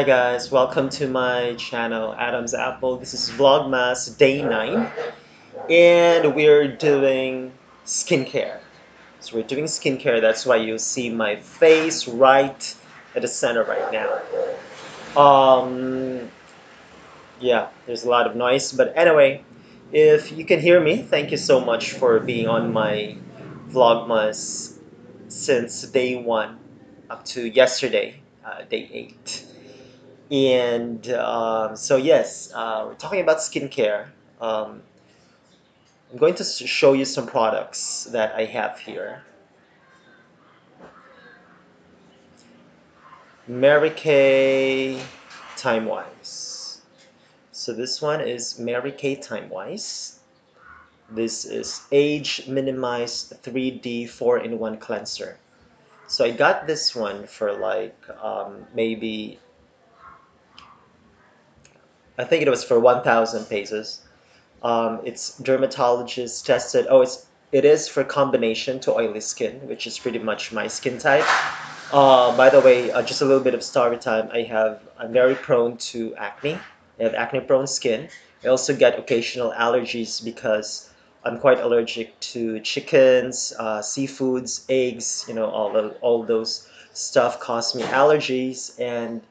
Hi guys, welcome to my channel Adam's Apple. This is Vlogmas day 9 and we're doing skincare. So we're doing skincare, that's why you see my face right at the center right now. Um, yeah, there's a lot of noise, but anyway, if you can hear me, thank you so much for being on my Vlogmas since day 1 up to yesterday, day 8. And so yes, we're talking about skincare. Um, I'm going to show you some products that I have here. Mary Kay Time Wise. So this one is Mary Kay Time Wise. This is Age Minimized 3D 4-in-1 Cleanser. So I got this one for like maybe, I think it was for 1,000 pesos. It's dermatologist tested. Oh, it is for combination to oily skin, which is pretty much my skin type. By the way, just a little bit of story time. I'm very prone to acne. I have acne-prone skin. I also get occasional allergies because I'm quite allergic to chickens, seafoods, eggs. You know, all those stuff cause me allergies, and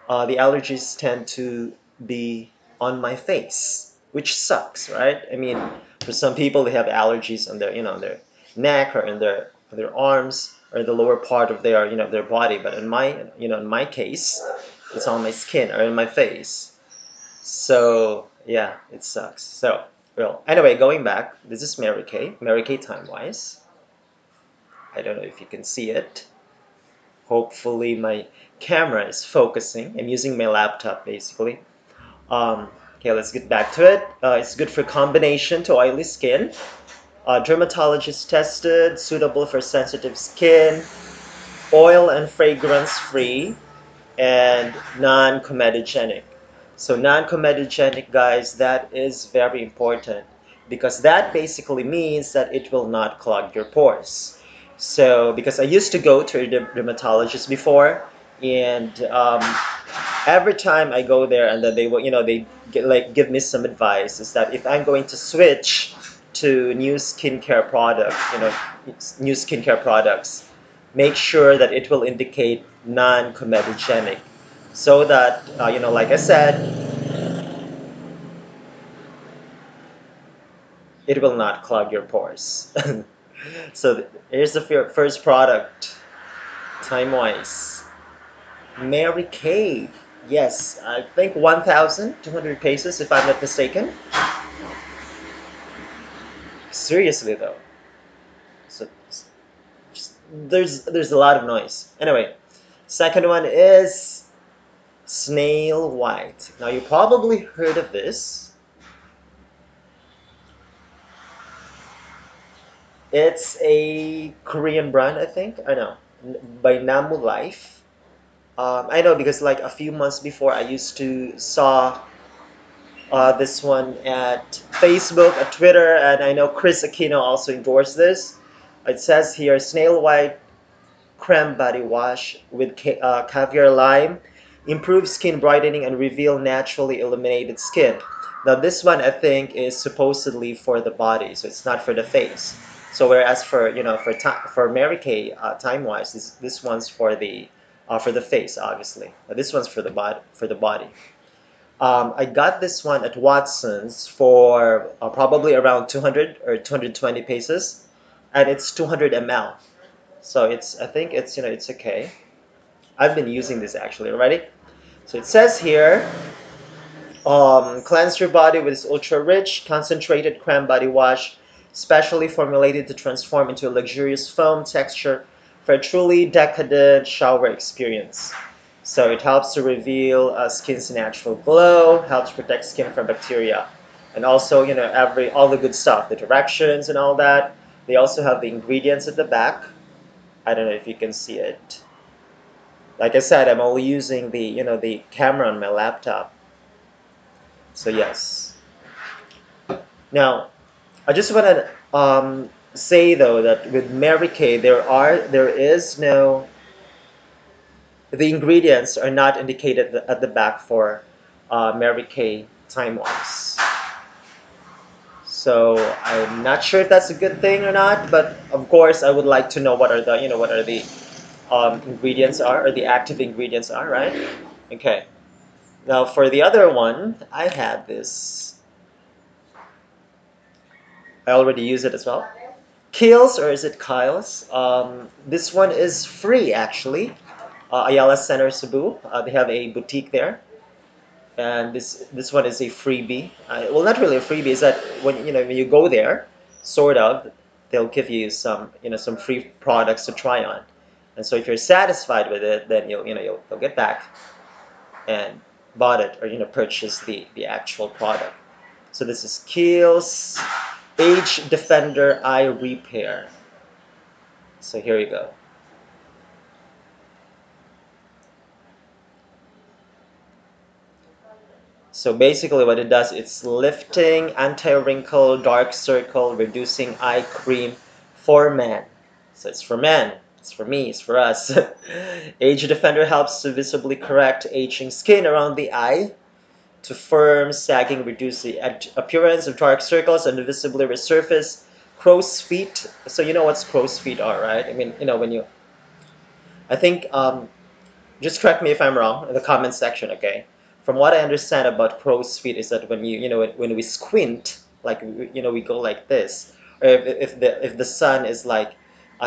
the allergies tend to be on my face, which sucks, right? I mean, for some people, they have allergies on their neck or in their arms or the lower part of their body. But in my case, it's on my skin or in my face. So yeah, it sucks. So well, anyway, going back, this is Mary Kay Time Wise. I don't know if you can see it. Hopefully my camera is focusing. I'm using my laptop basically. Okay, let's get back to it. It's good for combination to oily skin. Dermatologist tested, suitable for sensitive skin, oil and fragrance free, and non-comedogenic. So non-comedogenic, guys, that is very important because that basically means that it will not clog your pores. So because I used to go to a dermatologist before, and every time I go there, and then they give me some advice, is that if I'm going to switch to new skincare products, make sure that it will indicate non-comedogenic, so that like I said, it will not clog your pores. So here's the first product, Time Wise, Mary Kay. Yes, I think 1,200 pesos if I'm not mistaken. Seriously though, so there's a lot of noise. Anyway, second one is Snail White. Now you probably heard of this. It's a Korean brand, I think. I know, by Namu Life. I know because like a few months before, I used to saw this one at Facebook, at Twitter, and I know Kris Aquino also endorsed this. It says here, Snail White Creme Body Wash with caviar lime, improves skin brightening and reveal naturally illuminated skin. Now this one I think is supposedly for the body, so it's not for the face. So whereas for Mary Kay Time Wise, this one's for the face, obviously. This one's for the body. I got this one at Watson's for probably around 200 or 220 pesos, and it's 200 ml. So I think it's okay. I've been using this actually already. So it says here, cleanse your body with this ultra rich, concentrated creme body wash, specially formulated to transform into a luxurious foam texture for a truly decadent shower experience. So it helps to reveal skin's natural glow, helps protect skin from bacteria, and also all the good stuff, the directions and all that. They also have the ingredients at the back. I don't know if you can see it. Like I said, I'm only using the camera on my laptop. So yes. Now, I just want to say though that with Mary Kay, there is no the ingredients are not indicated at the back for Mary Kay Time Wise. So I'm not sure if that's a good thing or not, but of course I would like to know what are the what are the ingredients are, or the active ingredients are, right? Okay. Now for the other one, I had this. I already use it as well. Kiehls, or is it Kiehls? This one is free actually. Ayala Center, Cebu. They have a boutique there, and this one is a freebie. Well, not really a freebie. Is that when you go there, sort of, they'll give you some some free products to try on, and so if you're satisfied with it, then you'll get back and bought it, or purchase the actual product. So this is Kiehl's Age Defender Eye Repair. So here you go. So basically what it does, it's lifting, anti-wrinkle, dark circle, reducing eye cream for men. So it's for men, it's for me, it's for us. Age Defender helps to visibly correct aging skin around the eye, to firm, sagging, reduce the appearance of dark circles, and visibly resurface crow's feet. So you know what crow's feet are, right? I mean, when I think just correct me if I'm wrong in the comment section, okay? From what I understand about crow's feet is that when when we squint, like we go like this, or if the sun is like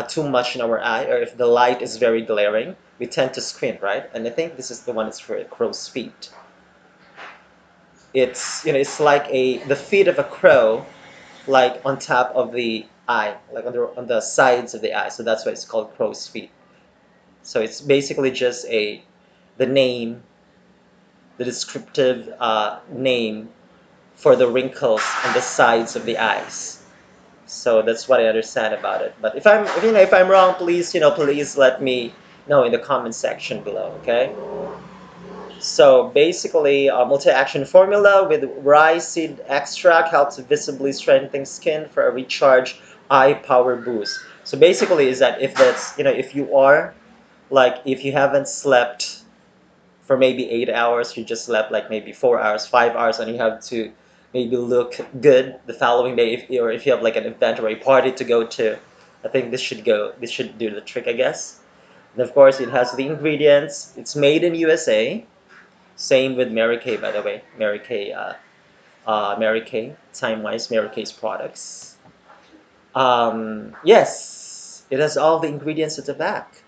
too much in our eye, or if the light is very glaring, we tend to squint, right? And I think this is the one that's for crow's feet. It's it's like the feet of a crow, like on top of the eye, like on the sides of the eye. So that's why it's called crow's feet. So it's basically just the name, the descriptive name for the wrinkles on the sides of the eyes. So that's what I understand about it. But if I'm wrong, please please let me know in the comment section below. Okay. So basically, a multi-action formula with rye seed extract helps visibly strengthen skin for a recharge eye power boost. So basically, is that if that's if you are like if you haven't slept for maybe 8 hours, you just slept like maybe 4 hours, 5 hours, and you have to maybe look good the following day, or if you have like an event or a party to go to, I think this should do the trick, I guess. And of course, it has the ingredients. It's made in USA. Same with Mary Kay, by the way. Mary Kay, time-wise, Mary Kay's products. Yes, it has all the ingredients at the back.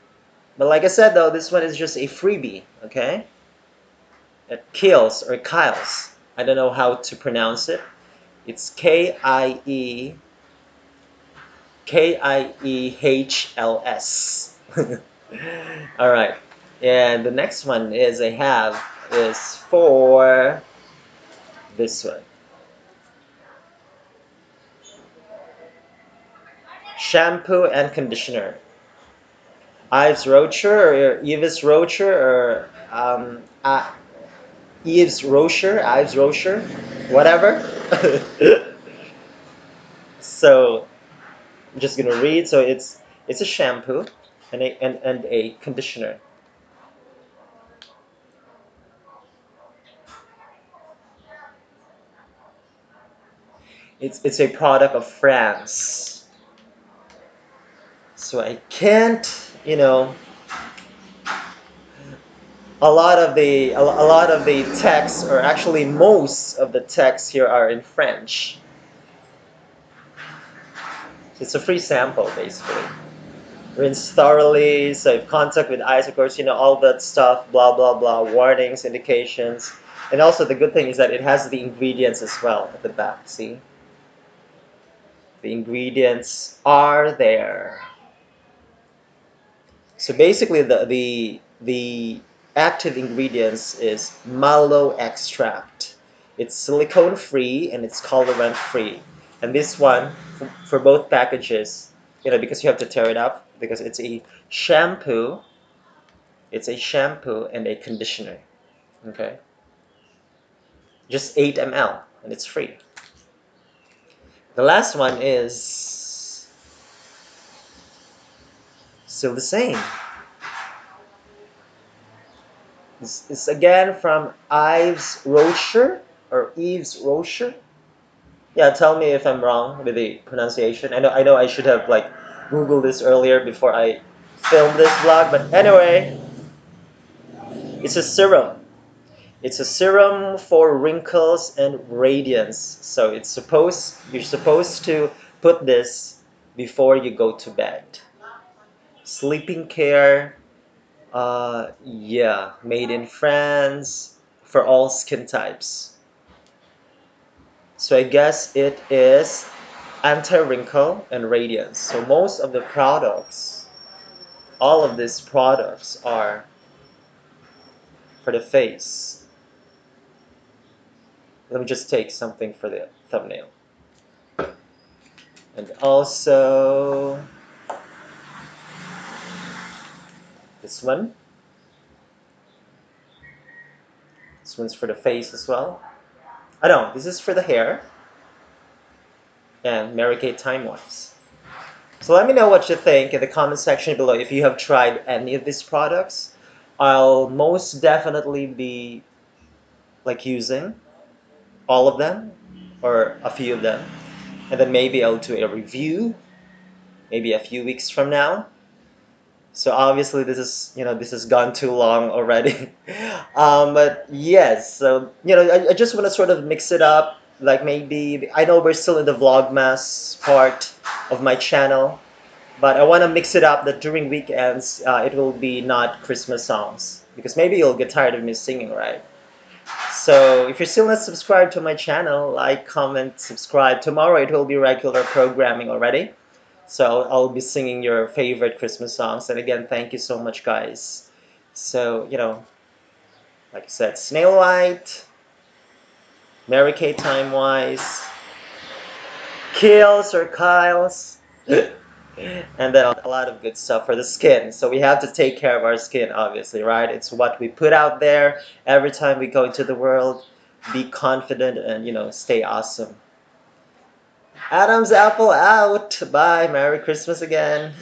But like I said, though, this one is just a freebie, okay? At Kiehls or Kiehls. I don't know how to pronounce it. It's Kiehls. All right. And the next one I have is for this one. Shampoo and conditioner. Yves Rocher, or Yves Rocher, or Yves Rocher, whatever. So I'm just gonna read. So it's a shampoo and a conditioner. It's a product of France. So I can't, a lot of the texts, or actually most of the texts here are in French. It's a free sample basically. Rinse thoroughly, so if contact with eyes, of course, all that stuff, blah blah blah, warnings, indications. And also the good thing is that it has the ingredients as well at the back. See, the ingredients are there. So basically the active ingredients is mallow extract. It's silicone free and it's colorant free. And this one for both packages, because you have to tear it up, because shampoo it's a shampoo and a conditioner. Okay, just 8 ml, and it's free. The last one is still the same. It's again from Yves Rocher or Yves Rocher. Yeah, tell me if I'm wrong with the pronunciation. I know I should have like Googled this earlier before I filmed this vlog, but anyway, it's a serum. It's a serum for wrinkles and radiance. So you're supposed to put this before you go to bed. Sleeping care, yeah, made in France for all skin types. So I guess it is anti-wrinkle and radiance. So most of the products, all of these products are for the face. Let me just take something for the thumbnail. And also this one. This one's for the face as well. I don't. This is for the hair. And Mary Kay Time Wipes. So let me know what you think in the comment section below if you have tried any of these products. I'll most definitely be like using all of them or a few of them. And then maybe I'll do a review maybe a few weeks from now. So obviously this has gone too long already. But yes, so I just want to sort of mix it up. Like maybe I know we're still in the Vlogmas part of my channel, but I want to mix it up that during weekends it will be not Christmas songs because maybe you'll get tired of me singing, right? So if you're still not subscribed to my channel, like, comment, subscribe. Tomorrow it will be regular programming already. So I'll be singing your favorite Christmas songs. And again, thank you so much, guys. So, like I said, Snail White, Mary Kay Time Wise, Kiehls or Kiehls, and then a lot of good stuff for the skin. So we have to take care of our skin, obviously, right? It's what we put out there every time we go into the world. Be confident and, stay awesome. Adam's apple out. Bye. Merry Christmas again.